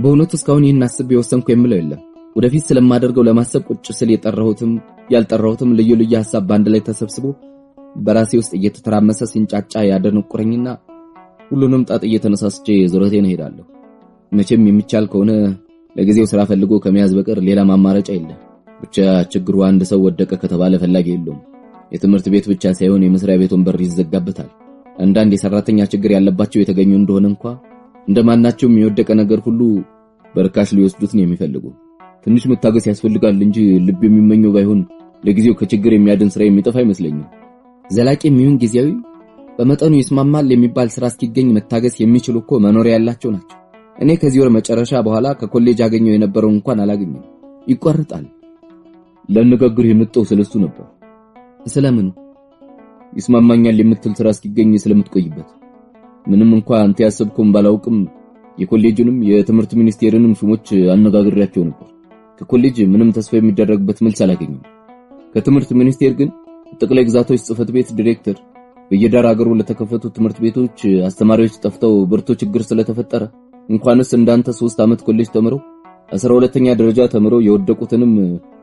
በእውነቱ እስካሁን ይህን አስቤ ወሰንኩ የምለው የለም። ወደፊት ስለማደርገው ለማሰብ ቁጭ ስል የጠራሁትም ያልጠራሁትም ልዩ ልዩ ሐሳብ ባንድ ላይ ተሰብስቦ በራሴ ውስጥ እየተተራመሰ ሲንጫጫ ያደነቁረኝና ሁሉንም ጣጥዬ ተነሳስቼ ዙረቴን ሄዳለሁ። መቼም የሚቻል ከሆነ ለጊዜው ስራ ፈልጎ ከመያዝ በቀር ሌላ ማማረጫ የለም። ብቻ ችግሩ አንድ ሰው ወደቀ ከተባለ ፈላጊ የለውም። የትምህርት ቤት ብቻ ሳይሆን የመስሪያ ቤቱን በር ይዘጋበታል። አንዳንድ የሰራተኛ ችግር ያለባቸው የተገኙ እንደሆነ እንኳን እንደማናቸውም የወደቀ ነገር ሁሉ በርካሽ ሊወስዱት ነው የሚፈልጉ። ትንሽ መታገስ ያስፈልጋል እንጂ ልብ የሚመኘው ባይሆን ለጊዜው ከችግር የሚያድን ስራ የሚጠፋ አይመስለኝም። ዘላቂ የሚሆን ጊዜያዊ በመጠኑ ይስማማል የሚባል ስራ እስኪገኝ መታገስ የሚችሉ እኮ መኖሪያ ያላቸው ናቸው። እኔ ከዚህ ወር መጨረሻ በኋላ ከኮሌጅ አገኘው የነበረው እንኳን አላገኘም። ይቆርጣል። ለነገግር የመጣው ስለሱ ነበር። ስለምን ይስማማኛል የምትል ስራ እስኪገኝ ስለምትቆይበት። ምንም እንኳን አንተ ያሰብከውን ባላውቅም የኮሌጅንም የትምህርት ሚኒስቴርንም ሹሞች አነጋግሬያቸው ነበር። ከኮሌጅ ምንም ተስፋ የሚደረግበት መልስ አላገኘም። ከትምህርት ሚኒስቴር ግን ጠቅላይ ግዛቶች ጽሕፈት ቤት ዳይሬክተር በየዳር ሀገሩ ለተከፈቱ ትምህርት ቤቶች አስተማሪዎች ጠፍተው ብርቱ ችግር ስለተፈጠረ እንኳንስ እንዳንተ 3 ዓመት ኮሌጅ ተምረው 12ኛ ደረጃ ተምረው የወደቁትንም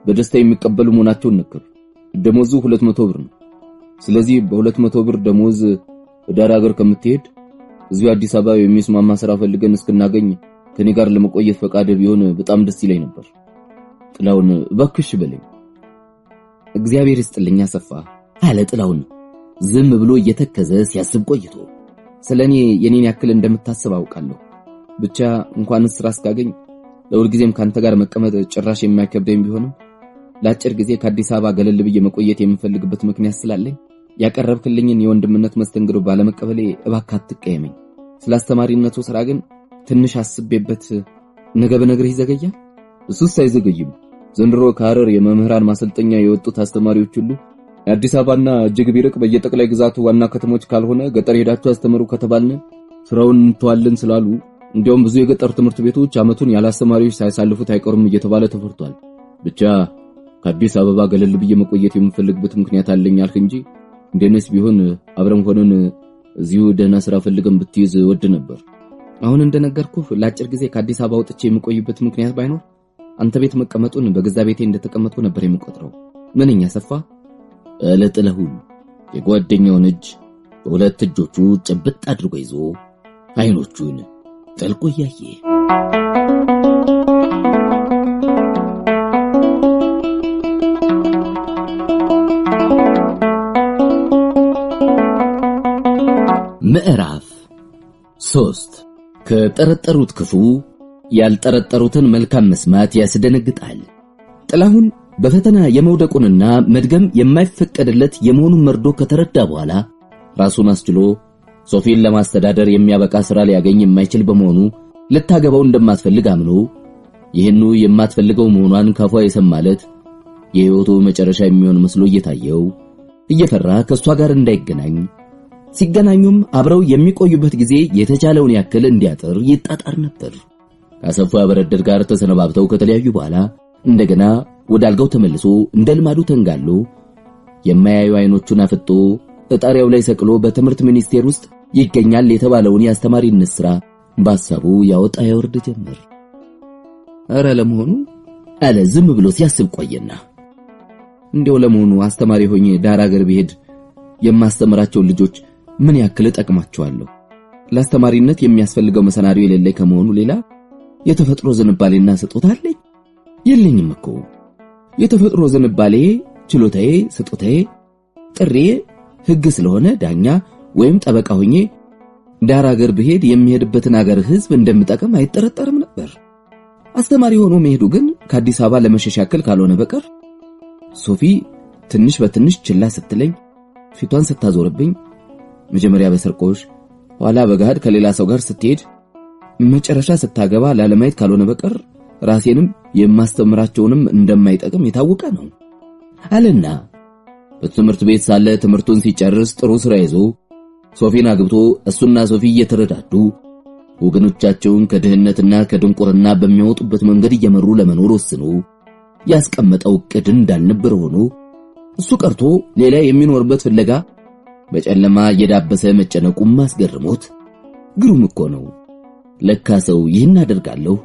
በደስታ የሚቀበሉ መሆናቸውን ነገሩ። ደሞዙ 200 ብር ነው። ስለዚህ በ200 ብር ደሞዝ ዳር ሀገር ከምትሄድ እዚሁ አዲስ አበባ የሚስማማ ስራ ፈልገን እስክናገኝ ከኔ ጋር ለመቆየት ፈቃድ ቢሆን በጣም ደስ ይለኝ ነበር። ጥላውን እባክሽ በለኝ። እግዚአብሔር ይስጥልኝ አሰፋ አለ ጥላውን ዝም ብሎ እየተከዘ ሲያስብ ቆይቶ። ስለኔ የኔን ያክል እንደምታስብ አውቃለሁ። ብቻ እንኳንስ ስራ እስካገኝ ለሁልጊዜም ካንተ ጋር መቀመጥ ጭራሽ የማይከብደኝ ቢሆንም ለአጭር ጊዜ ከአዲስ አበባ ገለል ብዬ መቆየት የምፈልግበት ምክንያት ስላለኝ ያቀረብክልኝን የወንድምነት መስተንግዶ ባለመቀበሌ እባክህ አትቀየመኝ። ስላስተማሪነቱ ስራ ግን ትንሽ አስቤበት ነገ በነገርህ ይዘገያል። እሱስ አይዘገይም። ዘንድሮ ከሐረር የመምህራን ማሰልጠኛ የወጡት አስተማሪዎች ሁሉ አዲስ አበባና እጅግ ቢርቅ በየጠቅላይ ግዛቱ ዋና ከተሞች ካልሆነ ገጠር ሄዳችሁ አስተምሩ ከተባልን ስራውን እንተዋለን ስላሉ እንዲያውም ብዙ የገጠር ትምህርት ቤቶች አመቱን ያለ አስተማሪዎች ሳይሳልፉት አይቀርም እየተባለ ተፈርቷል። ብቻ ከአዲስ አበባ ገለል ብዬ መቆየት የምፈልግበት ምክንያት አለኝ አልክ እንጂ እንደነስ ቢሆን አብረን ሆነን እዚሁ ደህና ስራ ፈልገን ብትይዝ ወድ ነበር። አሁን እንደነገርኩህ ለአጭር ጊዜ ከአዲስ አበባ ወጥቼ የምቆይበት ምክንያት ባይኖር አንተ ቤት መቀመጡን በገዛ ቤቴ እንደተቀመጥኩ ነበር የምቆጥረው። ምንኛ ሰፋ ለጥለሁን የጓደኛውን እጅ በሁለት እጆቹ ጭብጥ አድርጎ ይዞ አይኖቹን ጠልቆ ያየ ምዕራፍ 3 ከጠረጠሩት ክፉ ያልጠረጠሩትን መልካም መስማት ያስደነግጣል። ጥላሁን በፈተና የመውደቁንና መድገም የማይፈቀድለት የመሆኑን መርዶ ከተረዳ በኋላ ራሱን አስችሎ ሶፊን ለማስተዳደር የሚያበቃ ስራ ሊያገኝ የማይችል በመሆኑ ልታገባው እንደማትፈልግ አምኖ ይህኑ የማትፈልገው መሆኗን ካፏ የሰማለት የህይወቱ መጨረሻ የሚሆን መስሎ እየታየው እየፈራ ከሷ ጋር እንዳይገናኝ ሲገናኙም አብረው የሚቆዩበት ጊዜ የተቻለውን ያክል እንዲያጥር ይጣጣር ነበር። ከአሰፋ በረደድ ጋር ተሰነባብተው ከተለያዩ በኋላ እንደገና ወደ አልጋው ተመልሶ እንደልማዱ ተንጋሎ የማያዩ አይኖቹን አፍጦ ጣሪያው ላይ ሰቅሎ በትምህርት ሚኒስቴር ውስጥ ይገኛል የተባለውን የአስተማሪነት ስራ በሐሳቡ ያወጣ ያወርድ ጀመር። አረ ለመሆኑ አለ ዝም ብሎ ሲያስብ ቆየና እንደው ለመሆኑ አስተማሪ ሆኜ ዳር ሀገር ብሄድ የማስተምራቸው ልጆች ምን ያክል ጠቅማቸዋለሁ? ለአስተማሪነት የሚያስፈልገው መሰናዶ የሌለኝ ከመሆኑ ሌላ የተፈጥሮ ዝንባሌና ስጦታ አለኝ? የለኝም እኮ። የተፈጥሮ ዝንባሌ፣ ችሎታዬ፣ ስጦታዬ፣ ጥሬ ህግ ስለሆነ ዳኛ ወይም ጠበቃ ሆኜ ዳር ሀገር ብሄድ የሚሄድበትን ሀገር ህዝብ እንደምጠቅም አይጠረጠርም ነበር። አስተማሪ ሆኖ መሄዱ ግን ከአዲስ አበባ ለመሸሻከል ካልሆነ በቀር ሶፊ ትንሽ በትንሽ ችላ ስትለኝ ፊቷን ስታዞርብኝ መጀመሪያ በሰርቆሽ ኋላ በጋድ ከሌላ ሰው ጋር ስትሄድ መጨረሻ ስታገባ ላለማየት ካልሆነ በቀር ራሴንም የማስተምራቸውንም እንደማይጠቅም የታወቀ ነው አለና በትምህርት ቤት ሳለ ትምህርቱን ሲጨርስ ጥሩ ስራ ይዞ ሶፊን አግብቶ እሱና ሶፊ እየተረዳዱ ወገኖቻቸውን ከድህነትና ከድንቁርና በሚያወጡበት መንገድ እየመሩ ለመኖር ወስኖ ያስቀመጠው ዕቅድ እንዳልነበር ሆኖ እሱ ቀርቶ ሌላ የሚኖርበት ፍለጋ በጨለማ እየዳበሰ መጨነቁም ማስገርሞት ግሩም እኮ ነው። ለካ ሰው ይህን አደርጋለሁ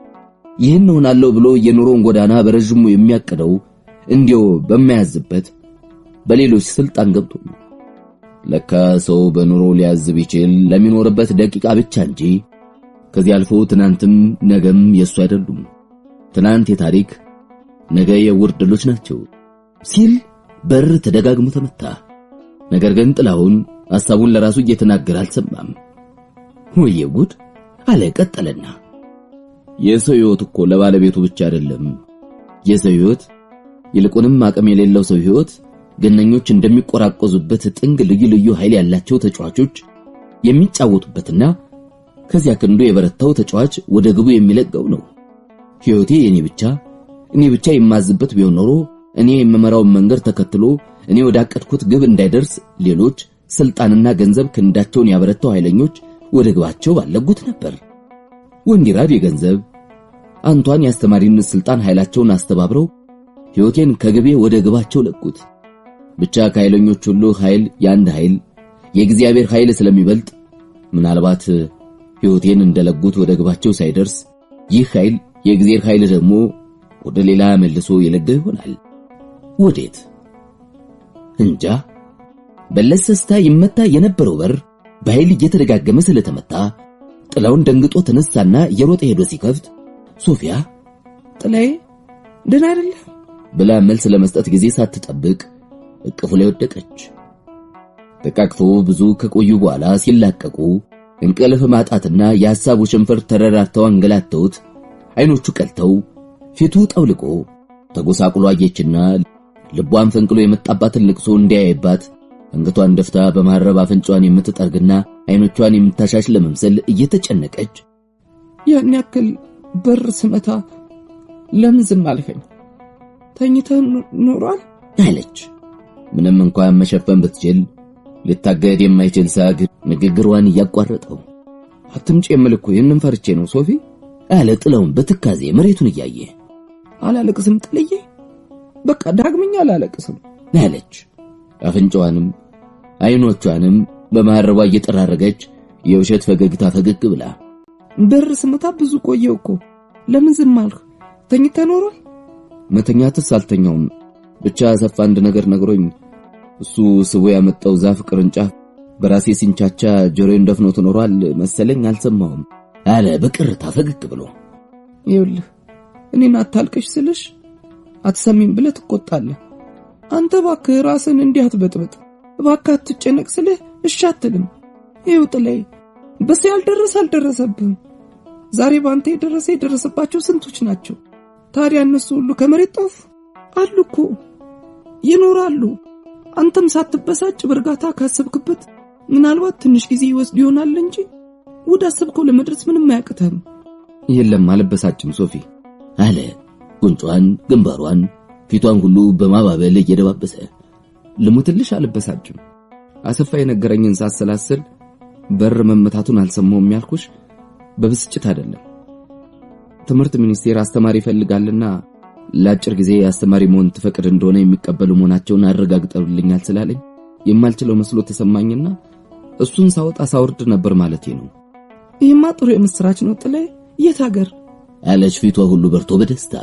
ይህን ሆናለሁ ብሎ የኑሮን ጎዳና በረጅሙ የሚያቀደው እንዲው በማያዝበት በሌሎች ስልጣን ገብቶ ነው። ለካ ሰው በኑሮ ሊያዝብ ይችል ለሚኖርበት ደቂቃ ብቻ እንጂ ከዚህ አልፎ ትናንትም ነገም የሱ አይደሉም። ትናንት የታሪክ ነገ የውርድ ድሎች ናቸው ሲል በር ተደጋግሞ ተመታ። ነገር ግን ጥላሁን ሐሳቡን ለራሱ እየተናገረ አልሰማም። ወይ ጉድ አለ ቀጠለና፣ የሰው ሕይወት እኮ ለባለቤቱ ብቻ አይደለም። የሰው ሕይወት ይልቁንም አቅም የሌለው ሰው ሕይወት ገነኞች እንደሚቆራቆዙበት ጥንግ ልዩ ልዩ ኃይል ያላቸው ተጫዋቾች የሚጫወቱበትና ከዚያ ክንዱ የበረታው ተጫዋች ወደ ግቡ የሚለቀው ነው። ሕይወቴ እኔ ብቻ የማዝበት ቢሆን ኖሮ እኔ የምመራውን መንገድ ተከትሎ እኔ ወዳቀድኩት ግብ እንዳይደርስ ሌሎች ስልጣንና ገንዘብ ክንዳቸውን ያበረታው ኃይለኞች ወደ ግባቸው ባለጉት ነበር። ወንዲራድ የገንዘብ አንቷን ያስተማሪነት ስልጣን ኃይላቸውን አስተባብረው ሕይወቴን ከግቤ ወደ ግባቸው ለቁት። ብቻ ከኃይለኞች ሁሉ ኃይል ያንድ ኃይል የእግዚአብሔር ኃይል ስለሚበልጥ ምናልባት ሕይወቴን እንደለጉት ወደ ግባቸው ሳይደርስ ይህ ኃይል የእግዚአብሔር ኃይል ደግሞ ወደ ሌላ መልሶ የለገው ይሆናል። ወዴት እንጃ። በለሰስታ ይመታ የነበረው በር በኃይል እየተደጋገመ ስለተመታ ጥላውን ደንግጦ ተነሳና እየሮጠ ሄዶ ሲከፍት ሶፊያ ጥላዬ ደህና አይደለ ብላ መልስ ለመስጠት ጊዜ ሳትጠብቅ እቅፉ ላይ ወደቀች። ተቃቅፎ ብዙ ከቆዩ በኋላ ሲላቀቁ እንቅልፍ ማጣትና የሐሳቡ ሽንፈር ተረራርተው አንገላተውት አይኖቹ ቀልተው ፊቱ ጠውልቆ ተጎሳቁሎ አየችና ልቧን ፈንቅሎ የመጣባትን ልቅሶ እንዲያይባት አንገቷን ደፍታ በማረብ አፍንጫዋን የምትጠርግና አይኖቿን የምታሻሽ ለመምሰል እየተጨነቀች ያን ያክል በር ስመታ ለምን ዝም አልከኝ? ተኝተህ ኖሯል አለች። ምንም እንኳን መሸፈን ብትችል ልታገድ የማይችል ሳግ ንግግሯን እያቋረጠው አትምጪ የምልኩ ይህንን ፈርቼ ነው ሶፊ አለ ጥላውን በትካዜ መሬቱን እያየ። አላለቅስም ጥልዬ፣ በቃ ዳግመኛ አላለቅስም አለች። አፍንጫዋንም አይኖቿንም በማረቧ እየጠራረገች የውሸት ፈገግታ ፈገግ ብላ በር ስመታ ብዙ ቆየው እኮ ለምን ዝም አልክ? ተኝተህ ኖሯል? መተኛትስ አልተኛውም። ብቻ አሰፋ አንድ ነገር ነግሮኝ እሱ ስቦ ያመጣው ዛፍ ቅርንጫፍ በራሴ ሲንቻቻ ጆሮዬን ደፍኖት ኖሯል መሰለኝ አልሰማሁም አለ በቅርታ ፈገግ ብሎ። ይኸውልህ እኔን አታልቅሽ ስልሽ አትሰሚም ብለህ ትቆጣለህ። አንተ እባክህ ራስን እንዲህ አትበጥበጥ፣ እባክህ አትጨነቅ ስልህ እሺ አትልም። ይኸው ጥላዬ በስ አልደረሰብህም። ዛሬ ባንተ የደረሰባቸው ስንቶች ናቸው? ታዲያ እነሱ ሁሉ ከመሬት ጠፉ? አሉ እኮ ይኖራሉ። አንተም ሳትበሳጭ በርጋታ ካሰብክበት ምናልባት ትንሽ ጊዜ ይወስድ ይሆናል እንጂ ወደ አሰብከው ለመድረስ ምንም አያቅተህም። የለም አልበሳጭም ሶፊ አለ ጉንጯን፣ ግንባሯን፣ ፊቷን ሁሉ በማባበል እየደባበሰ። ልሙትልሽ አልበሳጭም። አሰፋ የነገረኝን ሳሰላስል በር መመታቱን አልሰማውም ያልኩሽ በብስጭት አይደለም። ትምህርት ሚኒስቴር አስተማሪ ይፈልጋልና ለአጭር ጊዜ አስተማሪ መሆን ተፈቅድ እንደሆነ የሚቀበሉ መሆናቸውን አረጋግጠውልኛል ስላለኝ የማልችለው መስሎ ተሰማኝና እሱን ሳወጣ ሳወርድ ነበር ማለቴ ነው። ይህማ ጥሩ የምስራች ነው ጥላዬ። የት ሀገር አለች ፊቷ ሁሉ በርቶ በደስታ።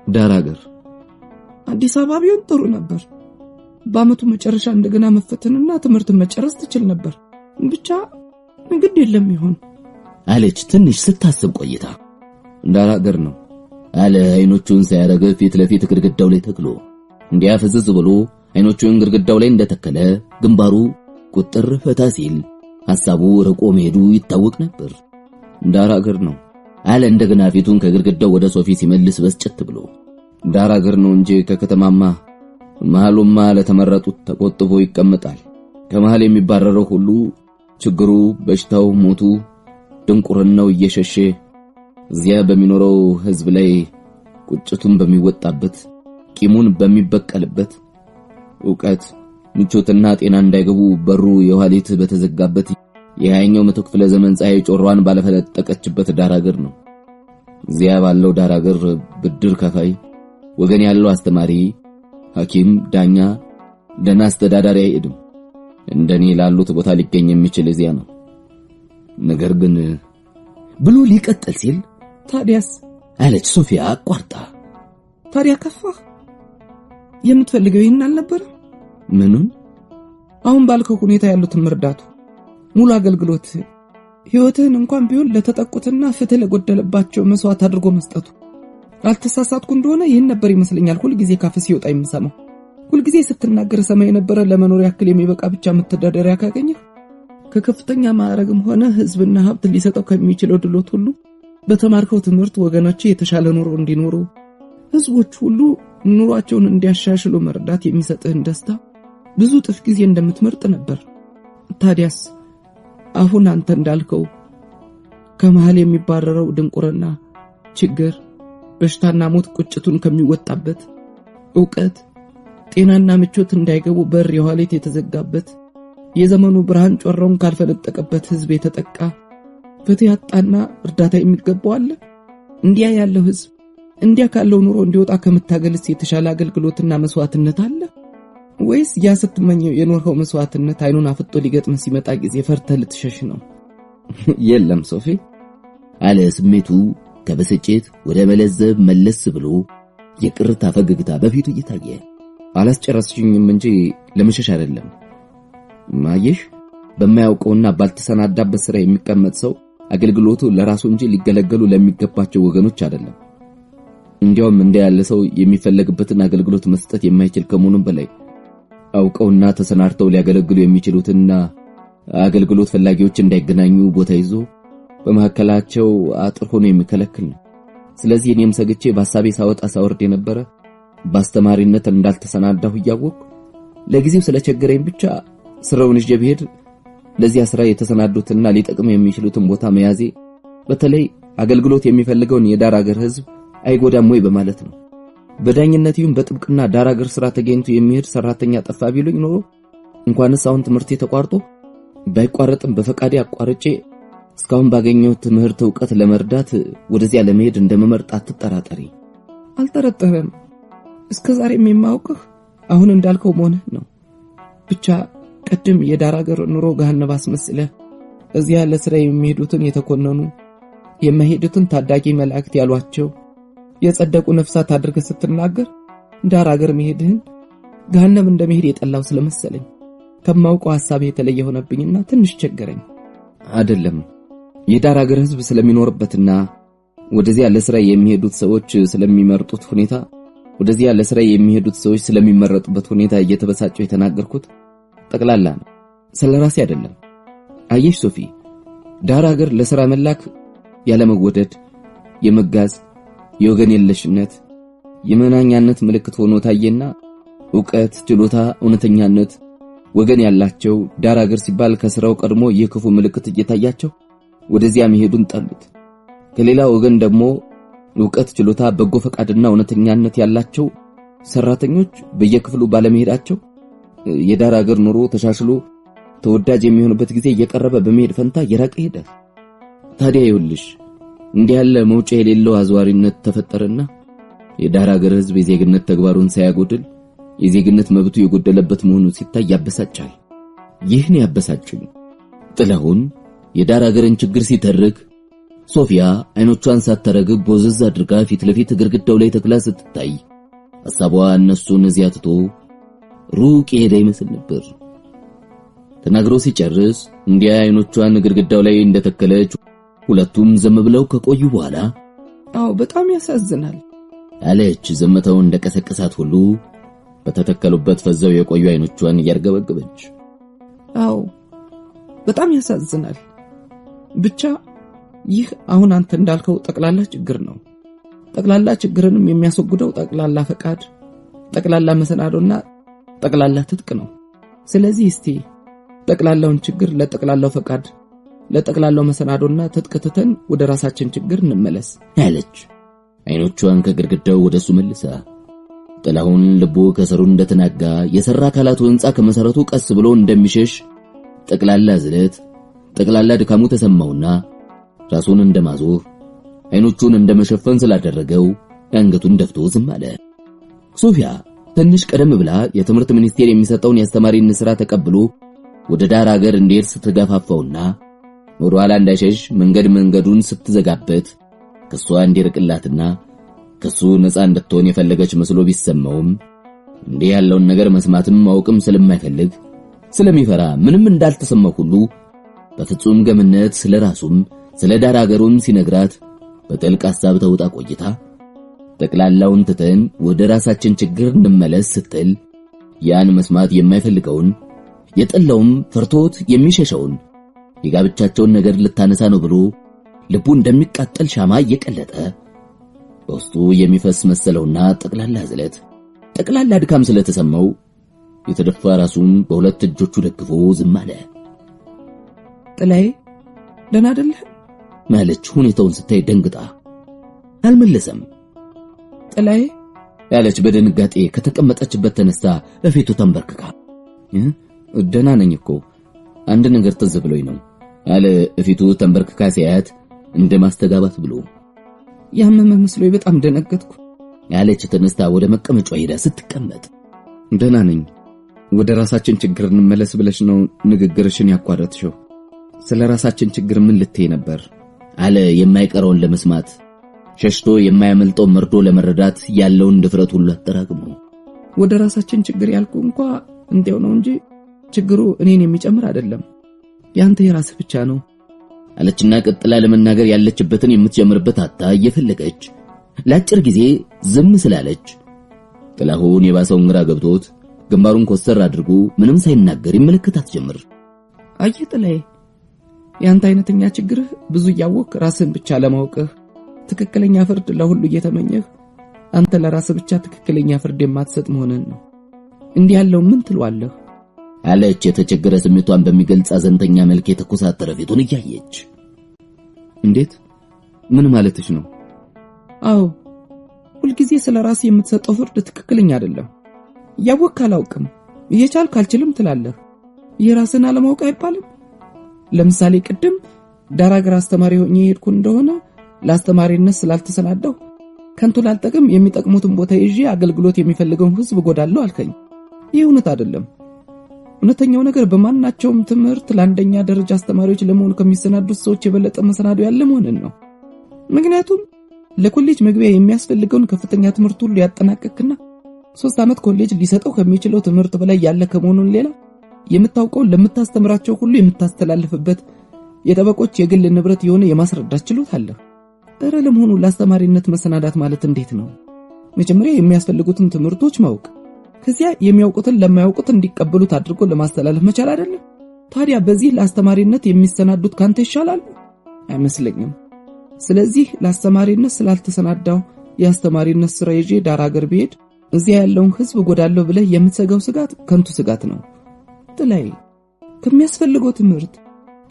ዳር ሀገር። አዲስ አበባ ቢሆን ጥሩ ነበር። በአመቱ መጨረሻ እንደገና መፈተንና ትምህርትን መጨረስ ትችል ነበር። ብቻ እንግዲህ የለም ይሆን አለች ትንሽ ስታስብ ቆይታ። ዳር ሀገር ነው አለ አይኖቹን ሳያረገ ፊት ለፊት ግድግዳው ላይ ተክሎ። እንዲያ ፍዝዝ ብሎ አይኖቹን ግድግዳው ላይ እንደተከለ ግንባሩ ቁጥር ፈታ ሲል ሐሳቡ ርቆ መሄዱ ይታወቅ ነበር። ዳር ሀገር ነው አለ እንደገና ፊቱን ከግድግዳው ወደ ሶፊ ሲመልስ በስጨት ብሎ። ዳር ሀገር ነው እንጂ ከከተማማ መሃሉማ ለተመረጡት ተቆጥቦ ይቀመጣል። ከመሃል የሚባረረው ሁሉ ችግሩ፣ በሽታው፣ ሞቱ፣ ድንቁርናው እየሸሸ እዚያ በሚኖረው ህዝብ ላይ ቁጭቱን በሚወጣበት ቂሙን በሚበቀልበት ዕውቀት ምቾትና ጤና እንዳይገቡ በሩ የኋሊት በተዘጋበት የሃያኛው መቶ ክፍለ ዘመን ፀሐይ ጮሯን ባለፈለጠቀችበት ዳር ሀገር ነው። እዚያ ባለው ዳር ሀገር ብድር ከፋይ ወገን ያለው አስተማሪ፣ ሐኪም፣ ዳኛ፣ ደና አስተዳዳሪ አይሄድም። እንደኔ ላሉት ቦታ ሊገኝ የሚችል እዚያ ነው። ነገር ግን ብሎ ሊቀጥል ሲል ታዲያስ አለች ሶፊያ አቋርጣ። ታዲያ ከፋህ? የምትፈልገው ይሄን አልነበረ? ምኑን? አሁን ባልከው ሁኔታ ያሉትን መርዳቱ፣ ሙሉ አገልግሎት፣ ህይወትህን እንኳን ቢሆን ለተጠቁትና ፍትህ ለጎደለባቸው መስዋዕት አድርጎ መስጠቱ። አልተሳሳትኩ እንደሆነ ይሄን ነበር ይመስለኛል ሁሉ ጊዜ ካፍ ሲወጣ የምሰማው። ሁሉ ጊዜ ስትናገር ሰማይ የነበረ ለመኖር ያክል የሚበቃ ብቻ መተዳደሪያ ካገኘህ ከከፍተኛ ማዕረግም ሆነ ህዝብና ሀብት ሊሰጠው ከሚችለው ድሎት ሁሉ በተማርከው ትምህርት ወገኖች የተሻለ ኑሮ እንዲኖሩ፣ ህዝቦች ሁሉ ኑሯቸውን እንዲያሻሽሉ መርዳት የሚሰጥህን ደስታ ብዙ ጥፍ ጊዜ እንደምትመርጥ ነበር። ታዲያስ አሁን አንተ እንዳልከው ከመሃል የሚባረረው ድንቁርና፣ ችግር፣ በሽታና ሞት ቁጭቱን ከሚወጣበት፣ ዕውቀት፣ ጤናና ምቾት እንዳይገቡ በር የኋሊት የተዘጋበት፣ የዘመኑ ብርሃን ጮራውን ካልፈነጠቀበት ህዝብ የተጠቃ ፍትህ ያጣና እርዳታ የሚገባው አለ? እንዲያ ያለው ህዝብ እንዲያ ካለው ኑሮ እንዲወጣ ከመታገልስ የተሻለ አገልግሎትና መስዋዕትነት አለ? ወይስ ያ ስትመኘው የኖርኸው መስዋዕትነት አይኑን አፍጦ ሊገጥም ሲመጣ ጊዜ ፈርተህ ልትሸሽ ነው? የለም ሶፊ አለ ስሜቱ ከበስጭት ወደ መለዘብ መለስ ብሎ የቅርታ ፈገግታ በፊቱ እየታየ። አላስጨረስሽኝም እንጂ ለመሸሽ አይደለም። ማየሽ በማያውቀውና ባልተሰናዳበት ስራ የሚቀመጥ ሰው አገልግሎቱ ለራሱ እንጂ ሊገለገሉ ለሚገባቸው ወገኖች አይደለም። እንዲያውም ያለ ሰው የሚፈለግበትን አገልግሎት መስጠት የማይችል ከመሆኑም በላይ አውቀውና ተሰናርተው ሊያገለግሉ የሚችሉትና አገልግሎት ፈላጊዎች እንዳይገናኙ ቦታ ይዞ በመሐከላቸው አጥር ሆኖ የሚከለክል ነው። ስለዚህ እኔም ሰግቼ በሐሳቤ ሳወጣ ሳወርድ የነበረ በአስተማሪነት እንዳልተሰናዳሁ እያወቅሁ ለጊዜው ስለቸገረኝ ብቻ ስራውን ይዤ ብሄድ ለዚያ ስራ የተሰናዱትና ሊጠቅሙ የሚችሉትን ቦታ መያዜ በተለይ አገልግሎት የሚፈልገውን የዳር ሀገር ህዝብ አይጎዳም ወይ በማለት ነው። በዳኝነት ይሁን በጥብቅና ዳር ሀገር ስራ ተገኝቶ የሚሄድ ሰራተኛ ጠፋ ቢሉኝ ኖሮ እንኳንስ አሁን ትምህርቴ ተቋርጦ ባይቋረጥም በፈቃዴ አቋርጬ እስካሁን ባገኘው ትምህርት ዕውቀት ለመርዳት ወደዚያ ለመሄድ እንደመመርጥ አትጠራጠሪ። አልጠረጠረም። እስከዛሬም የማውቅህ አሁን እንዳልከው መሆንህ ነው። ብቻ ቀድም የዳር ሀገር ኑሮ ገሃነም አስመስለህ እዚያ ለስራ የሚሄዱትን የተኮነኑ የማይሄዱትን ታዳጊ መላእክት ያሏቸው የጸደቁ ነፍሳት አድርገህ ስትናገር ዳር ሀገር መሄድህን ገሃነም እንደመሄድ የጠላው ስለመሰለኝ ከማውቀው ሐሳብ የተለየ ሆነብኝና ትንሽ ቸገረኝ። አይደለም የዳር ሀገር ህዝብ ስለሚኖርበትና ወደዚያ ለስራ የሚሄዱት ሰዎች ስለሚመርጡት ሁኔታ ወደዚያ ለስራ የሚሄዱት ሰዎች ስለሚመረጡበት ሁኔታ እየተበሳጨው የተናገርኩት ጠቅላላ ነው፣ ስለራሴ አይደለም። አየሽ ሶፊ ዳር ሀገር ለስራ መላክ ያለ መወደድ የመጋዝ የወገን የለሽነት የመናኛነት ምልክት ሆኖ ታየና ዕውቀት፣ ችሎታ፣ እውነተኛነት ወገን ያላቸው ዳር ሀገር ሲባል ከስራው ቀድሞ የክፉ ምልክት እየታያቸው ወደዚያ መሄዱን ጠሉት። ከሌላ ወገን ደግሞ ዕውቀት፣ ችሎታ፣ በጎ ፈቃድና እውነተኛነት ያላቸው ሰራተኞች በየክፍሉ ባለመሄዳቸው የዳር ሀገር ኑሮ ተሻሽሎ ተወዳጅ የሚሆንበት ጊዜ እየቀረበ በመሄድ ፈንታ የራቀ ሄደ። ታዲያ ይኸውልሽ እንዲህ ያለ መውጫ የሌለው አዝዋሪነት ተፈጠረና የዳር ሀገር ህዝብ የዜግነት ተግባሩን ሳያጎድል የዜግነት መብቱ የጎደለበት መሆኑ ሲታይ ያበሳጫል። ይህን ያበሳጭኝ ጥላሁን የዳር ሀገርን ችግር ሲተርክ ሶፊያ አይኖቿን ሳትረግብ ቦዘዝ አድርጋ ፊት ለፊት ግድግዳው ላይ ተክላ ስትታይ ሐሳቧ እነሱን እዚያ ትቶ ሩቅ ሄደ ይመስል ነበር። ተናግሮ ሲጨርስ እንዲያ አይኖቿን ግድግዳው ላይ እንደተከለች ሁለቱም ዘም ብለው ከቆዩ በኋላ አዎ በጣም ያሳዝናል አለች። ዘመተው እንደቀሰቀሳት ሁሉ በተተከሉበት ፈዘው የቆዩ አይኖቿን እያርገበገበች አዎ በጣም ያሳዝናል። ብቻ ይህ አሁን አንተ እንዳልከው ጠቅላላ ችግር ነው። ጠቅላላ ችግርንም የሚያስወግደው ጠቅላላ ፈቃድ፣ ጠቅላላ መሰናዶና ጠቅላላ ትጥቅ ነው። ስለዚህ እስቲ ጠቅላላውን ችግር ለጠቅላላው ፈቃድ፣ ለጠቅላላው መሰናዶና ትጥቅ ትተን ወደ ራሳችን ችግር እንመለስ አለች። አይኖቿን ከግድግዳው ወደሱ መልሳ ጥላሁን ልቡ ከሰሩ እንደተናጋ የሰራ አካላቱ ህንጻ ከመሰረቱ ቀስ ብሎ እንደሚሸሽ ጠቅላላ ዝለት ጠቅላላ ድካሙ ተሰማውና ራሱን እንደማዞር አይኖቹን እንደመሸፈን ስላደረገው አንገቱን ደፍቶ ዝም አለ። ሶፊያ ትንሽ ቀደም ብላ የትምህርት ሚኒስቴር የሚሰጠውን የአስተማሪነት ስራ ተቀብሎ ወደ ዳር ሀገር እንዲሄድ ስትገፋፋውና ወደ ኋላ እንዳይሸሽ መንገዱን ስትዘጋበት ከሷ እንዲርቅላትና ከሱ ነፃ እንድትሆን የፈለገች መስሎ ቢሰማውም እንዲህ ያለውን ነገር መስማትም ማወቅም ስለማይፈልግ ስለሚፈራ ምንም እንዳልተሰማው ሁሉ በፍጹም ገምነት ስለራሱም ስለ ዳር አገሩም ሲነግራት በጥልቅ ሐሳብ ተውጣ ቆይታ ጠቅላላውን ትተን ወደ ራሳችን ችግር እንመለስ ስትል ያን መስማት የማይፈልገውን የጠላውም ፈርቶት የሚሸሸውን የጋብቻቸውን ነገር ልታነሳ ነው ብሎ ልቡ እንደሚቃጠል ሻማ እየቀለጠ በውስጡ የሚፈስ መሰለውና ጠቅላላ ዝለት ጠቅላላ ድካም ስለተሰማው የተደፋ ራሱን በሁለት እጆቹ ደግፎ ዝም አለ። ጥላዬ ደህና አይደለህ ማለች ሁኔታውን ስታይ ደንግጣ አልመለሰም። ጥላዬ ያለች በድንጋጤ ከተቀመጠችበት ተነስታ በፊቱ ተንበርክካ ደህና ነኝ እኮ አንድ ነገር ትዝ ብሎኝ ነው አለ በፊቱ ተንበርክካ ሲያያት እንደማስተጋባት ብሎ ያመመ መስሎኝ በጣም ደነገጥኩ ያለች ተነስታ ወደ መቀመጫው ሄዳ ስትቀመጥ ደህና ነኝ ወደ ራሳችን ችግር እንመለስ ብለሽ ነው ንግግርሽን ያቋረጥሽው ስለ ራሳችን ችግር ምን ልትይ ነበር አለ የማይቀረውን ለመስማት ሸሽቶ የማያመልጠው መርዶ ለመረዳት ያለውን ድፍረት ሁሉ አጠራቅሞ ወደ ራሳችን ችግር ያልኩ እንኳን እንዴው ነው እንጂ ችግሩ እኔን የሚጨምር አይደለም ያንተ የራስህ ብቻ ነው አለችና ቀጥላ ለመናገር ያለችበትን የምትጀምርበት አጣ እየፈለገች ለአጭር ጊዜ ዝም ስላለች ጥላሁን የባሰውን ግራ ገብቶት ግንባሩን ኮስተር አድርጎ ምንም ሳይናገር ይመለከታት ጀመር። አየህ ጥላዬ ያንተ አይነተኛ ችግርህ ብዙ ያወቅ ራስን ብቻ ለማወቅህ ትክክለኛ ፍርድ ለሁሉ እየተመኘህ አንተ ለራስህ ብቻ ትክክለኛ ፍርድ የማትሰጥ መሆንን ነው። እንዲህ ያለው ምን ትሏለህ አለች የተቸገረ ስሜቷን በሚገልጽ አዘንተኛ መልክ የተኮሳተረ ፊቱን እያየች። እንዴት ምን ማለትሽ ነው? አዎ ሁልጊዜ ስለራስ የምትሰጠው ፍርድ ትክክለኛ አይደለም። ያወቅ አላውቅም እየቻልክ አልችልም ትላለህ። የራስን አለማወቅ አይባልም። ለምሳሌ ቅድም ዳራገር አስተማሪ ሆኜ ሄድኩ እንደሆነ ለአስተማሪነት ስላልተሰናዳሁ ከንቱ ላልጠቅም የሚጠቅሙትን ቦታ ይዤ አገልግሎት የሚፈልገውን ህዝብ ጎዳለሁ አልከኝ። ይህ እውነት አይደለም። እውነተኛው ነገር በማናቸውም ትምህርት ለአንደኛ ደረጃ አስተማሪዎች ለመሆን ከሚሰናዱት ሰዎች የበለጠ መሰናዶ ያለ መሆንን ነው። ምክንያቱም ለኮሌጅ መግቢያ የሚያስፈልገውን ከፍተኛ ትምህርት ሁሉ ያጠናቀቅና 3 ዓመት ኮሌጅ ሊሰጠው ከሚችለው ትምህርት በላይ ያለ ከመሆኑን ሌላ የምታውቀው ለምታስተምራቸው ሁሉ የምታስተላልፍበት የጠበቆች የግል ንብረት የሆነ የማስረዳት ችሎታ አለ። እረ ለመሆኑ ለአስተማሪነት መሰናዳት ማለት እንዴት ነው? መጀመሪያ የሚያስፈልጉትን ትምህርቶች ማወቅ ከዚያ የሚያውቁትን ለማያውቁት እንዲቀበሉት አድርጎ ለማስተላለፍ መቻል አይደለም? ታዲያ በዚህ ለአስተማሪነት የሚሰናዱት ካንተ ይሻላል አይመስለኝም። ስለዚህ ለአስተማሪነት ስላልተሰናዳው የአስተማሪነት ስራ ይዤ ዳር አገር ብሄድ እዚያ ያለውን ህዝብ ጎዳለሁ ብለህ የምትሰጋው ስጋት ከንቱ ስጋት ነው። ጥላይ ከሚያስፈልገው ትምህርት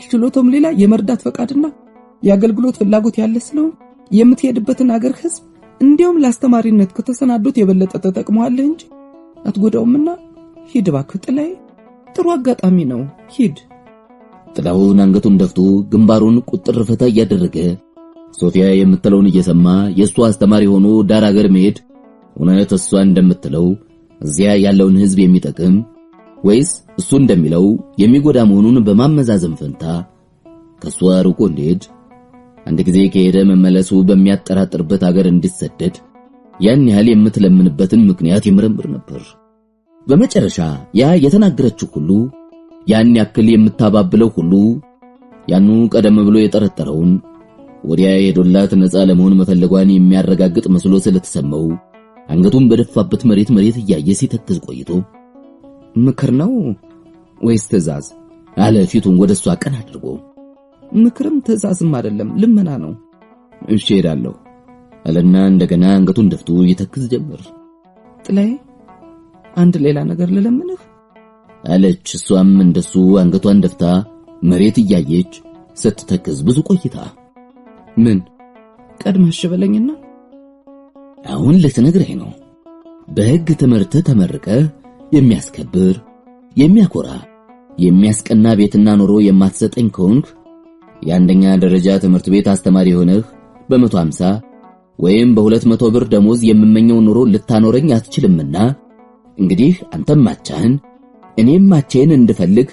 ችሎታም ሌላ የመርዳት ፈቃድና የአገልግሎት ፍላጎት ያለ ስለሆነ የምትሄድበትን አገር ህዝብ እንዲያውም ለአስተማሪነት ከተሰናዱት የበለጠ ተጠቅመዋለህ እንጂ አትጎዳውምና ሂድ እባክህ ጥላይ ጥሩ አጋጣሚ ነው ሂድ። ጥላሁን አንገቱን ደፍቶ ግንባሩን ቁጥር ፈታ እያደረገ ሶፊያ የምትለውን እየሰማ የእሱ አስተማሪ ሆኖ ዳር አገር መሄድ እውነት እሷ እንደምትለው እዚያ ያለውን ህዝብ የሚጠቅም ወይስ እሱ እንደሚለው የሚጎዳ መሆኑን በማመዛዘን ፈንታ ከሷ ርቆ እንዲሄድ አንድ ጊዜ ከሄደ መመለሱ በሚያጠራጥርበት አገር እንዲሰደድ ያን ያህል የምትለምንበትን ምክንያት ይመረምር ነበር። በመጨረሻ ያ የተናገረችው ሁሉ ያን ያክል የምታባብለው ሁሉ ያኑ ቀደም ብሎ የጠረጠረውን ወዲያ የሄዶላት ነፃ ለመሆን መፈለጓን የሚያረጋግጥ መስሎ ስለተሰማው አንገቱን በደፋበት መሬት እያየ ሲተክዝ ቆይቶ ምክር ነው ወይስ ትዕዛዝ አለ ፊቱን ወደሷ ቀና አድርጎ። ምክርም ትዕዛዝም አይደለም ልመና ነው። እሺ ሄዳለሁ አለና እንደገና አንገቱን ደፍቶ ይተክዝ ጀመር። ጥላይ አንድ ሌላ ነገር ልለምንህ አለች እሷም እንደሱ አንገቷን ደፍታ መሬት እያየች ስትተክዝ ብዙ ቆይታ። ምን ቀድመሽ በለኝና አሁን ልትነግረኝ ነው? በሕግ ትምህርት ተመርቀህ የሚያስከብር የሚያኮራ የሚያስቀና ቤትና ኑሮ የማትሰጠኝ ከሆንክ የአንደኛ ደረጃ ትምህርት ቤት አስተማሪ ሆነህ በ150 ወይም በ200 ብር ደሞዝ የምመኘው ኑሮ ልታኖረኝ አትችልምና እንግዲህ አንተም ማቻህን እኔም ማቻዬን እንድፈልግ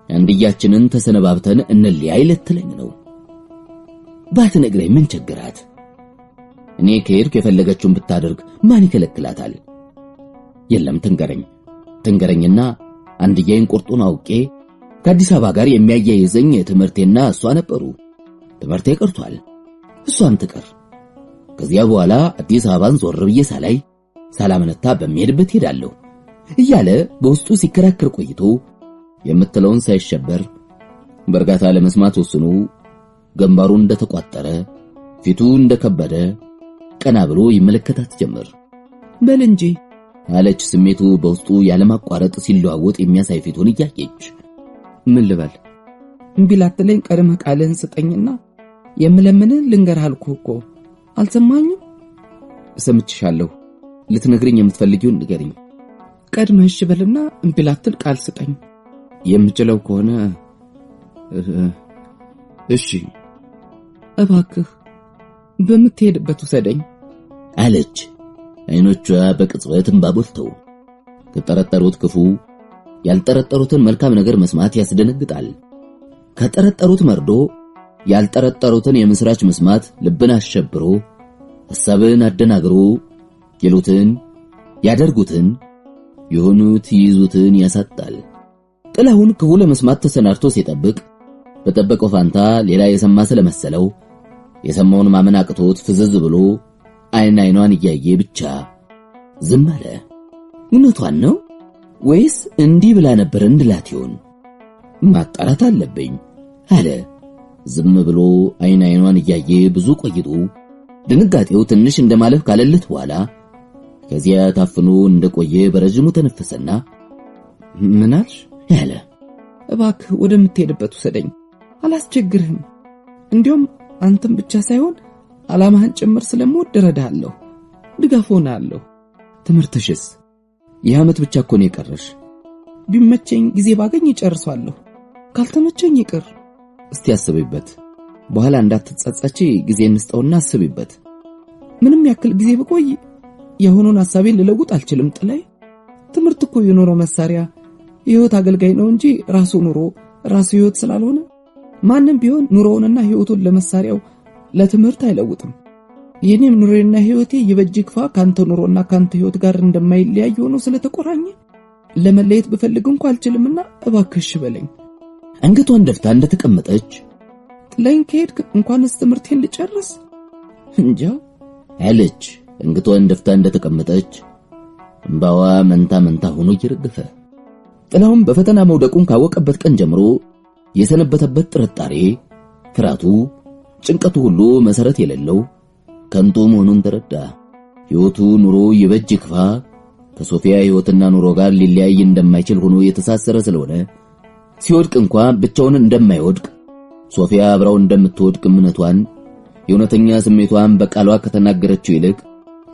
አንድያችንን ተሰነባብተን እንለያይ ልትለኝ ነው። ባትነግረኝ ምን ቸገራት እኔ ከሄድኩ የፈለገችውን ብታደርግ ማን ይከለክላታል? የለም ትንገረኝና አንድያዬን ቁርጡን አውቄ ከአዲስ አበባ ጋር የሚያያይዘኝ ትምህርቴና እሷ ነበሩ። ትምህርቴ ቀርቷል፣ እሷም ትቀር። ከዚያ በኋላ አዲስ አበባን ዞር ብዬ ሳላመነታ በሚሄድበት ሄዳለሁ እያለ በውስጡ ሲከራከር ቆይቶ የምትለውን ሳይሸበር በእርጋታ ለመስማት ወስኖ ግንባሩ እንደተቋጠረ ፊቱ እንደከበደ ቀና ብሎ ይመለከታት ጀመር። በል እንጂ አለች ስሜቱ በውስጡ ያለማቋረጥ ሲለዋወጥ የሚያሳይ ፊቱን እያየች። ምን ልበል? እምቢ ላትለኝ ቀድመህ ቃልህን ስጠኝና የምለምንህ ልንገርህ አልኩህ እኮ አልሰማኝም? ሰምቼሻለሁ። ልትነግሪኝ የምትፈልጊውን ንገሪኝ። ቀድመህ እሺ በልና እምቢ ላትል ቃል ስጠኝ። የምችለው ከሆነ እሺ እባክህ በምትሄድበት ውሰደኝ አለች። አይኖቿ በቅጽበት እንባ ቦልተው። ከጠረጠሩት ክፉ ያልጠረጠሩትን መልካም ነገር መስማት ያስደነግጣል። ከጠረጠሩት መርዶ ያልጠረጠሩትን የምስራች መስማት ልብን አሸብሮ ሐሳብን አደናግሮ ይሉትን ያደርጉትን የሆኑት ይዙትን ያሳጣል። ጥላሁን ክፉ ለመስማት ተሰናድቶ ሲጠብቅ በጠበቀው ፋንታ ሌላ የሰማ ስለመሰለው የሰማውን ማመን አቅቶት ፍዝዝ ብሎ አይኗን እያየ ብቻ ዝም አለ። እውነቷን ነው ወይስ እንዲህ ብላ ነበር እንድላት ይሆን? ማጣራት አለብኝ አለ። ዝም ብሎ አይኗን እያየ ብዙ ቆይቶ ድንጋጤው ትንሽ እንደማለፍ ካለለት በኋላ ከዚያ ታፍኖ እንደቆየ በረጅሙ ተነፈሰና ምን አልሽ ያለ። እባክህ ወደምትሄድበት ውሰደኝ፣ አላስቸግርህም። እንዲያውም አንተም ብቻ ሳይሆን ዓላማህን ጭምር ስለምወድ እረዳሃለሁ፣ ድጋፍ ሆናለሁ። ትምህርትሽስ? የዓመት ብቻ እኮ ነው የቀረሽ። ቢመቸኝ ጊዜ ባገኝ እጨርሳለሁ፣ ካልተመቸኝ ይቅር። እስቲ አስቢበት፣ በኋላ እንዳትጸጸቺ ጊዜ እንስጠውና አስቢበት። ምንም ያክል ጊዜ ብቆይ የሆነውን ሐሳቤን ልለውጥ አልችልም። ጥላይ ትምህርት እኮ የኖሮ መሳሪያ የህይወት አገልጋይ ነው እንጂ ራሱ ኑሮ ራሱ ህይወት ስላልሆነ ማንም ቢሆን ኑሮውንና ህይወቱን ለመሳሪያው ለትምህርት አይለውጥም። የኔም ኑሮና ህይወቴ ይበጅ ክፋ ካንተ ኑሮና ካንተ ህይወት ጋር እንደማይለያይ ሆኖ ስለተቆራኘ ለመለየት ብፈልግ እንኳን አልችልምና እባክሽ በለኝ። አንገቷን ደፍታ እንደተቀመጠች ጥላኝ ከሄድክ እንኳንስ ትምህርቴን ልጨርስ እንጃ አለች። አንገቷን ደፍታ እንደተቀመጠች እንባዋ መንታ ሆኖ ይረግፈ። ጥላሁን በፈተና መውደቁን ካወቀበት ቀን ጀምሮ የሰነበተበት ጥርጣሬ፣ ፍራቱ፣ ጭንቀቱ ሁሉ መሰረት የሌለው ከንቱ መሆኑን ተረዳ። ህይወቱ ኑሮ ይበጅ ክፋ ከሶፊያ ህይወትና ኑሮ ጋር ሊለያይ እንደማይችል ሆኖ የተሳሰረ ስለሆነ ሲወድቅ እንኳን ብቻውን እንደማይወድቅ ሶፊያ አብራው እንደምትወድቅ እምነቷን የእውነተኛ ስሜቷን በቃሏ ከተናገረችው ይልቅ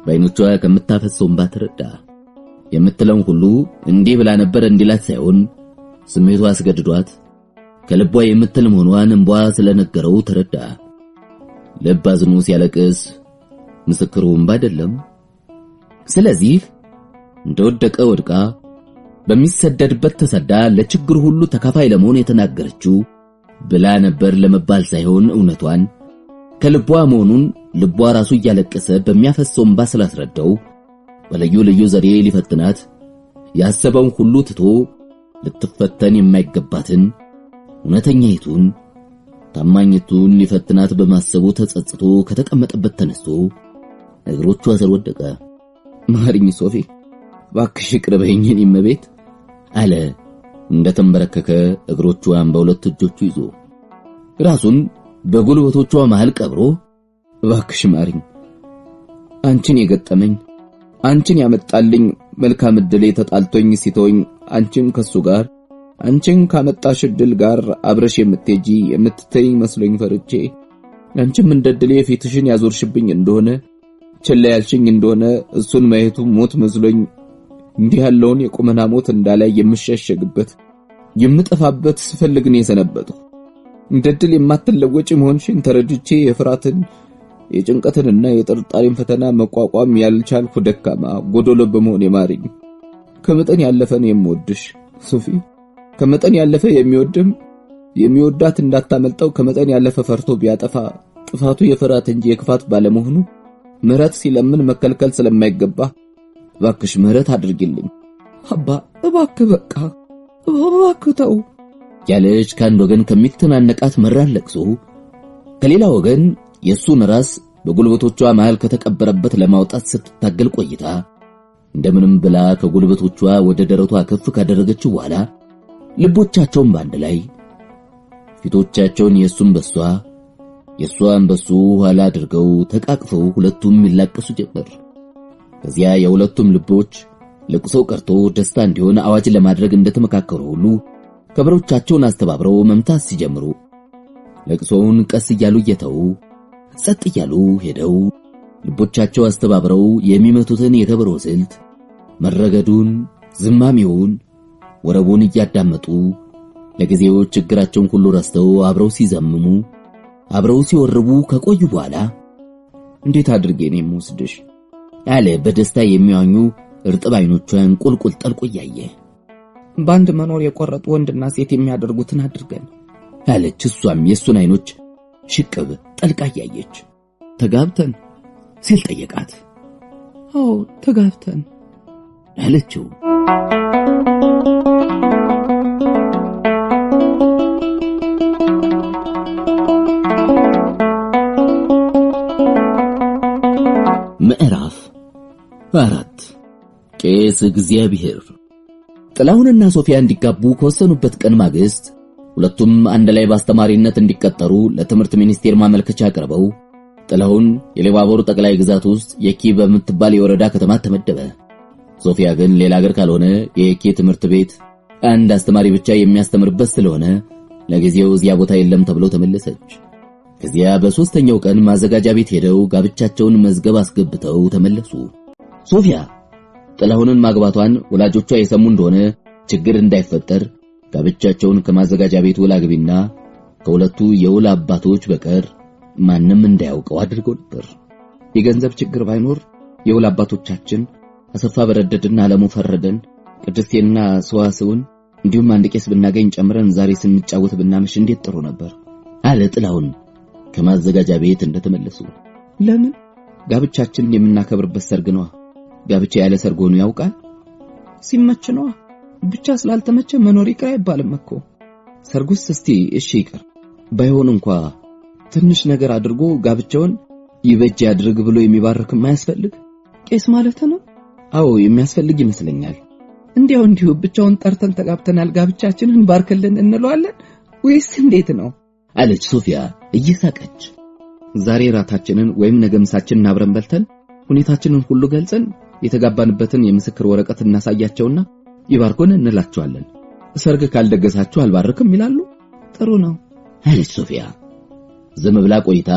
በአይኖቿ ከምታፈሰው እንባ ተረዳ። የምትለው ሁሉ እንዲህ ብላ ነበር እንዲላት ሳይሆን ስሜቷ አስገድዷት ከልቧ የምትል መሆኗን እንቧ ስለነገረው ተረዳ። ልብ አዝኖ ሲያለቅስ ምስክሩ እንባ አይደለም። ስለዚህ እንደወደቀ ወድቃ በሚሰደድበት ተሰዳ ለችግሩ ሁሉ ተካፋይ ለመሆን የተናገረችው ብላ ነበር ለመባል ሳይሆን እውነቷን ከልቧ መሆኑን ልቧ ራሱ እያለቀሰ በሚያፈሰው እንባ ስላስረዳው በልዩ ልዩ ዘዴ ሊፈትናት ያሰበውን ሁሉ ትቶ ልትፈተን የማይገባትን እውነተኛይቱን ታማኝቱን ሊፈትናት በማሰቡ ተጸጽቶ ከተቀመጠበት ተነስቶ እግሮቿ ስር ወደቀ። ማሪኝ ሶፊ እባክሽ ቅርበኝ እመቤት አለ። እንደተንበረከከ እግሮቿን በሁለት እጆቹ ይዞ ራሱን በጉልበቶቿ መሃል ቀብሮ እባክሽ ማሪኝ፣ አንቺን የገጠመኝ አንቺን ያመጣልኝ መልካም ዕድል ተጣልቶኝ ሲቶኝ አንቺም ከሱ ጋር አንቺን ካመጣሽ ዕድል ጋር አብረሽ የምትሄጂ የምትተይ መስሎኝ ፈርቼ አንቺም እንደድሌ ፊትሽን ያዞርሽብኝ እንደሆነ ቸላ ያልሽኝ እንደሆነ እሱን ማየቱ ሞት መስሎኝ እንዲህ ያለውን የቁመና ሞት እንዳላይ የምሸሸግበት የምጠፋበት ስፈልግን የሰነበጥኩ እንደድል የማትለወጪ መሆንሽን ተረድቼ የፍራትን የጭንቀትንና የጥርጣሬን ፈተና መቋቋም ያልቻልኩ ደካማ ጎዶሎ በመሆኔ ማሪኝ። ከመጠን ያለፈን የምወድሽ ሶፊ፣ ከመጠን ያለፈ የሚወድም የሚወዳት እንዳታመልጠው ከመጠን ያለፈ ፈርቶ ቢያጠፋ ጥፋቱ የፍራት እንጂ የክፋት ባለመሆኑ ምህረት ሲለምን መከልከል ስለማይገባ እባክሽ ምህረት አድርጊልኝ። አባ እባክህ በቃ እባክህ ተው ያለች ከአንድ ወገን ከሚተናነቃት መራር ለቅሶ ከሌላ ወገን የሱን ራስ በጉልበቶቿ መሃል ከተቀበረበት ለማውጣት ስትታገል ቆይታ እንደምንም ብላ ከጉልበቶቿ ወደ ደረቷ ከፍ ካደረገችው በኋላ ልቦቻቸውን ባንድ ላይ ፊቶቻቸውን የሱን በሷ የሷን በሱ ኋላ አድርገው ተቃቅፈው ሁለቱም ይላቀሱ ጀመር። ከዚያ የሁለቱም ልቦች ለቅሶው ቀርቶ ደስታ እንዲሆን አዋጅ ለማድረግ እንደተመካከሩ ሁሉ ከበሮቻቸውን አስተባብረው መምታት ሲጀምሩ ለቅሶውን ቀስ እያሉ እየተው ጸጥ እያሉ ሄደው ልቦቻቸው አስተባብረው የሚመቱትን የከበሮ ስልት መረገዱን ዝማሜውን ወረቡን እያዳመጡ ለጊዜው ችግራቸውን ሁሉ ረስተው አብረው ሲዘምሙ አብረው ሲወርቡ ከቆዩ በኋላ እንዴት አድርጌ ነው የምወስድሽ አለ በደስታ የሚያኙ እርጥብ አይኖቿን ቁልቁል ጠልቆ ያየ። ባንድ መኖር የቆረጡ ወንድና ሴት የሚያደርጉትን አድርገን አለች። እሷም የሱን አይኖች ሽቅብ ጠልቃ ያየች። ተጋብተን ሲል ጠየቃት። አዎ ተጋብተን አለችው። ምዕራፍ 4 ቄስ እግዚአብሔር ጥላሁንና ሶፊያ እንዲጋቡ ከወሰኑበት ቀን ማግስት ሁለቱም አንድ ላይ በአስተማሪነት እንዲቀጠሩ ለትምህርት ሚኒስቴር ማመልከቻ አቅርበው ጥላሁን የሌባቦር ጠቅላይ ግዛት ውስጥ የኪ በምትባል የወረዳ ከተማ ተመደበ። ሶፊያ ግን ሌላ ሀገር ካልሆነ የኪ ትምህርት ቤት አንድ አስተማሪ ብቻ የሚያስተምርበት ስለሆነ ለጊዜው እዚያ ቦታ የለም ተብሎ ተመለሰች። ከዚያ በሶስተኛው ቀን ማዘጋጃ ቤት ሄደው ጋብቻቸውን መዝገብ አስገብተው ተመለሱ። ሶፊያ ጥላሁንን ማግባቷን ወላጆቿ የሰሙ እንደሆነ ችግር እንዳይፈጠር ጋብቻቸውን ከማዘጋጃ ቤት ወላግቢና ከሁለቱ የውል አባቶች በቀር ማንም እንዳያውቀው አድርገው ነበር። የገንዘብ ችግር ባይኖር የውል አባቶቻችን አሰፋ በረደድና አለሙ ፈረደን ቅድስቴና ሰዋስውን እንዲሁም አንድ ቄስ ብናገኝ ጨምረን ዛሬ ስንጫወት ብናመሽ እንዴት ጥሩ ነበር አለ ጥላሁን ከማዘጋጃ ቤት እንደተመለሱ። ለምን? ጋብቻችንን የምናከብርበት ሰርግ ነው። ጋብቻ ያለ ሰርግ ሆኖ ያውቃል? ሲመች ነው። ብቻ ስላልተመቸ መኖር ይቅር አይባልም እኮ። ሰርጉስ እስቲ እሺ ይቅር ባይሆን እንኳን ትንሽ ነገር አድርጎ ጋብቻውን ይበጅ ያድርግ ብሎ የሚባርክ ማያስፈልግ ቄስ ማለት ነው? አዎ የሚያስፈልግ ይመስለኛል። እንዲሁ ብቻውን ጠርተን ተጋብተናል ጋብቻችንን ባርክልን እንለዋለን ወይስ እንዴት ነው? አለች ሶፊያ እየሳቀች። ዛሬ ራታችንን ወይም ነገ ምሳችንን አብረን በልተን ሁኔታችንን ሁሉ ገልጸን የተጋባንበትን የምስክር ወረቀት እናሳያቸውና ይባርኩን እንላቸዋለን። ሰርግ ካልደገሳችሁ አልባርክም ይላሉ። ጥሩ ነው አለች ሶፊያ። ዝም ብላ ቆይታ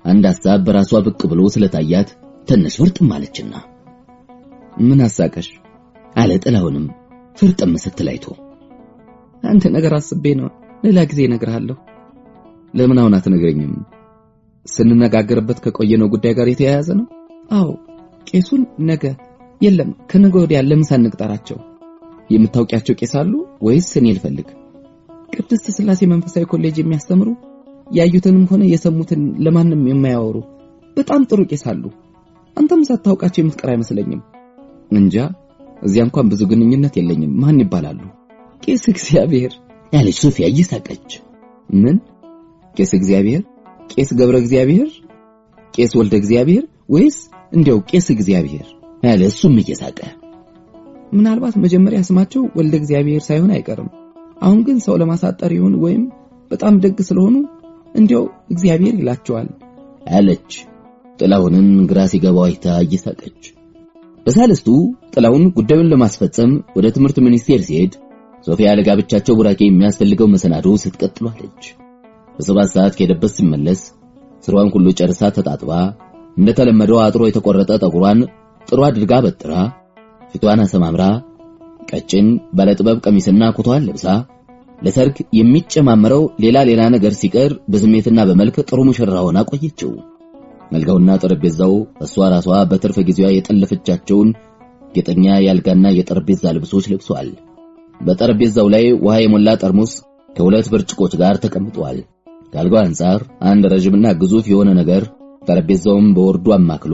አንድ ሐሳብ በራሷ ብቅ ብሎ ስለታያት ትንሽ ፍርጥም አለችና ምን አሳቀሽ አለ ጥላሁንም ፍርጥም ስትላይቶ። አንተ ነገር አስቤ ነው ሌላ ጊዜ እነግርሃለሁ። ለምን አሁን አትነግረኝም? ስንነጋገርበት ከቆየነው ጉዳይ ጋር የተያያዘ ነው። አዎ ቄሱን ነገ የለም ከነገ ወዲያ ለምሳ እንቅጠራቸው። የምታውቂያቸው ቄስ አሉ ወይስ እኔ ልፈልግ? ቅድስት ሥላሴ መንፈሳዊ ኮሌጅ የሚያስተምሩ ያዩትንም ሆነ የሰሙትን ለማንም የማያወሩ በጣም ጥሩ ቄስ አሉ። አንተም ሳታውቃቸው የምትቀር አይመስለኝም። እንጃ እዚያ እንኳን ብዙ ግንኙነት የለኝም። ማን ይባላሉ? ቄስ እግዚአብሔር ያለች ሶፊያ እየሳቀች። ምን ቄስ እግዚአብሔር? ቄስ ገብረ እግዚአብሔር? ቄስ ወልደ እግዚአብሔር ወይስ እንዲያው ቄስ እግዚአብሔር? ያለ እሱም እየሳቀ ምናልባት መጀመሪያ ስማቸው ወልደ እግዚአብሔር ሳይሆን አይቀርም። አሁን ግን ሰው ለማሳጠር ይሁን ወይም በጣም ደግ ስለሆኑ እንዲያው እግዚአብሔር ይላቸዋል አለች። ጥላሁንን ግራ ሲገባው አይታ እየሳቀች። በሳልስቱ ጥላሁን ጉዳዩን ለማስፈጸም ወደ ትምህርት ሚኒስቴር ሲሄድ ሶፊያ ለጋብቻቸው ቡራኬ የሚያስፈልገው መሰናዶ ስትቀጥሏለች። በሰባት ሰዓት ከሄደበት ሲመለስ ስራዋን ሁሉ ጨርሳ ተጣጥባ እንደተለመደው አጥሮ የተቆረጠ ጠጉሯን ጥሩ አድርጋ በጥራ ፊቷን አሰማምራ ቀጭን ባለጥበብ ቀሚስና ኩታዋን ለብሳ ለሰርግ የሚጨማመረው ሌላ ነገር ሲቀር በስሜትና በመልክ ጥሩ ሙሽራ ሆና ቆየችው። መልጋውና ጠረጴዛው እሷ ራሷ በትርፍ ጊዜዋ የጠለፈቻቸውን ጌጠኛ ያልጋና የጠረጴዛ ልብሶች ለብሷል። በጠረጴዛው ላይ ውሃ የሞላ ጠርሙስ ከሁለት ብርጭቆች ጋር ተቀምጧል። ካልጋው አንፃር አንድ ረጅምና ግዙፍ የሆነ ነገር ጠረጴዛውም በወርዱ አማክሎ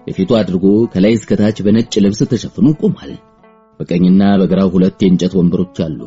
የፊቱ አድርጎ ከላይ እስከ ታች በነጭ ልብስ ተሸፍኖ ቆሟል። በቀኝና በግራው ሁለት የእንጨት ወንበሮች አሉ።